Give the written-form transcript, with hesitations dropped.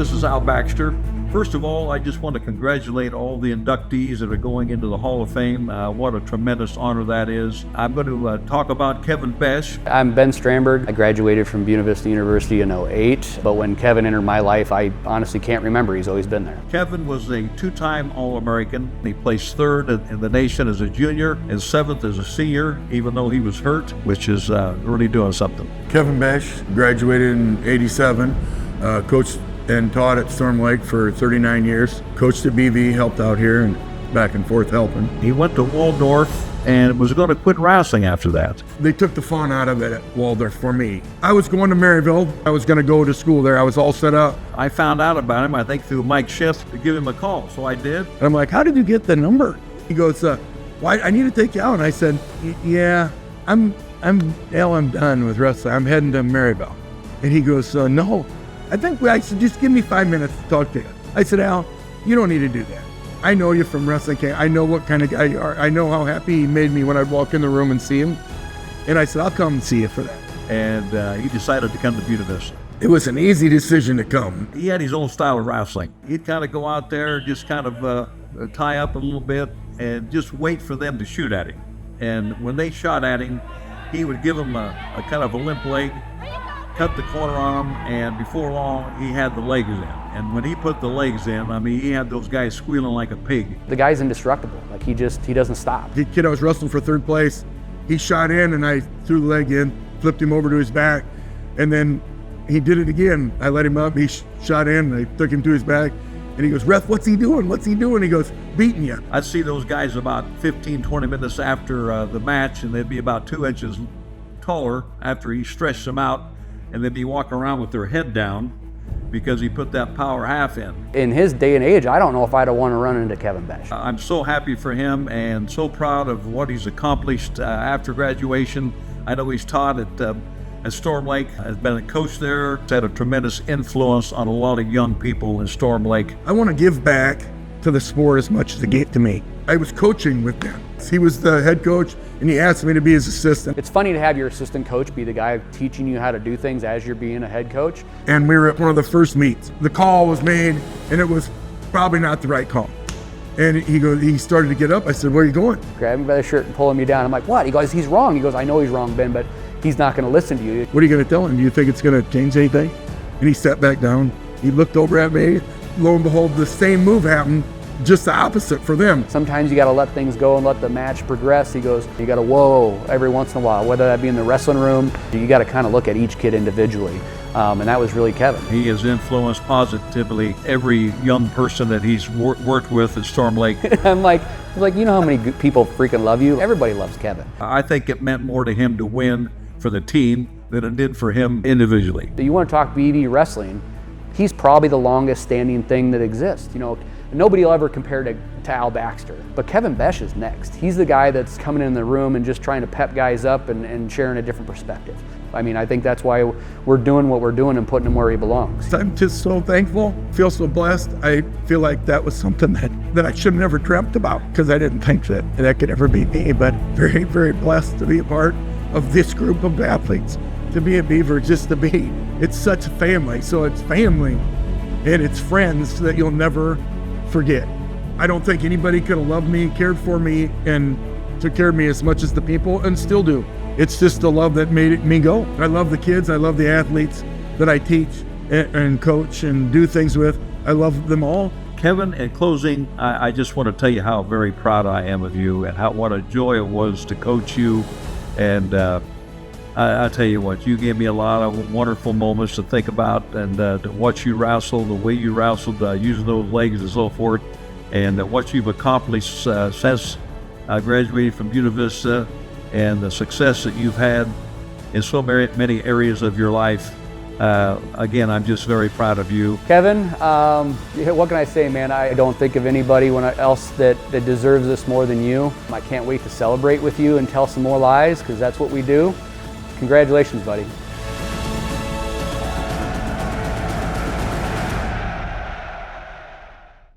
this is Al Baxter. First of all, I just want to congratulate all the inductees that are going into the Hall of Fame. What a tremendous honor that is. I'm going to talk about Keven Besch. I'm Ben Stramberg. I graduated from Buena Vista University in '08, but when Keven entered my life, I honestly can't remember. He's always been there. Keven was a two-time All-American. He placed third in the nation as a junior and seventh as a senior, even though he was hurt, which is really doing something. Keven Besch graduated in '87, coached and taught at Storm Lake for 39 years. Coached at BV, helped out here and back and forth helping. He went to Waldorf and was going to quit wrestling after that. They took the fun out of it at Waldorf for me. I was going to Maryville. I was going to go to school there. I was all set up. I found out about him, I think, through Mike Schiff to give him a call, so I did. And I'm like, how did you get the number? He goes, why? I need to take you out. And I said, yeah, I'm done with wrestling. I'm heading to Maryville. And he goes, no. I said, just give me 5 minutes to talk to you. I said, Al, you don't need to do that. I know you from wrestling camp. I know what kind of guy you are. I know how happy he made me when I'd walk in the room and see him. And I said, I'll come and see you for that. And he decided to come to Buena Vista. It was an easy decision to come. He had his own style of wrestling. He'd kind of go out there, just kind of tie up a little bit and just wait for them to shoot at him. And when they shot at him, he would give them a kind of a limp leg, cut the corner on him, and before long, he had the legs in. And when he put the legs in, I mean, he had those guys squealing like a pig. The guy's indestructible. Like, he doesn't stop. The kid I was wrestling for third place, he shot in and I threw the leg in, flipped him over to his back, and then he did it again. I let him up, he shot in, and I took him to his back, and he goes, ref, what's he doing? What's he doing? He goes, beating you. I'd see those guys about 15, 20 minutes after the match, and they'd be about 2 inches taller after he stretched them out, and they'd be walking around with their head down because he put that power half in. In his day and age, I don't know if I'd have wanted to run into Keven Besch. I'm so happy for him and so proud of what he's accomplished after graduation. I know he's taught at Storm Lake, has been a coach there, has had a tremendous influence on a lot of young people in Storm Lake. I want to give back to the sport as much as it gave to me. I was coaching with them. He was the head coach, and he asked me to be his assistant. It's funny to have your assistant coach be the guy teaching you how to do things as you're being a head coach. And we were at one of the first meets. The call was made, and it was probably not the right call. And he started to get up. I said, where are you going? Grabbing me by the shirt and pulling me down. I'm like, what? He goes, he's wrong. He goes, I know he's wrong, Ben, but he's not going to listen to you. What are you going to tell him? Do you think it's going to change anything? And he sat back down. He looked over at me. Lo and behold, the same move happened. Just the opposite for them. Sometimes you got to let things go and let the match progress. He goes, you got to whoa every once in a while, whether that be in the wrestling room. You got to kind of look at each kid individually. And that was really Keven. He has influenced positively every young person that he's worked with at Storm Lake. I'm like, you know how many people freaking love you? Everybody loves Keven. I think it meant more to him to win for the team than it did for him individually. You want to talk BV wrestling, he's probably the longest standing thing that exists. You know, nobody will ever compare to Al Baxter, but Keven Besch is next. He's the guy that's coming in the room and just trying to pep guys up and sharing a different perspective. I mean, I think that's why we're doing what we're doing and putting him where he belongs. I'm just so thankful, feel so blessed. I feel like that was something that I should have never dreamt about because I didn't think that could ever be me, but very, very blessed to be a part of this group of athletes, to be a Beaver, just to be. It's such a family, so it's family and it's friends that you'll never forget. I don't think anybody could have loved me, cared for me, and took care of me as much as the people, and still do. It's just the love that made me go. I love the kids, I love the athletes that I teach and coach and do things with. I love them all. Keven, in closing, I just want to tell you how very proud I am of you and what a joy it was to coach you. And I tell you what, you gave me a lot of wonderful moments to think about and to watch you wrestle, the way you wrestled, using those legs and so forth, and what you've accomplished since I graduated from Buena Vista and the success that you've had in so many areas of your life. Again, I'm just very proud of you. Keven, what can I say, man? I don't think of anybody else that deserves this more than you. I can't wait to celebrate with you and tell some more lies, because that's what we do. Congratulations, buddy.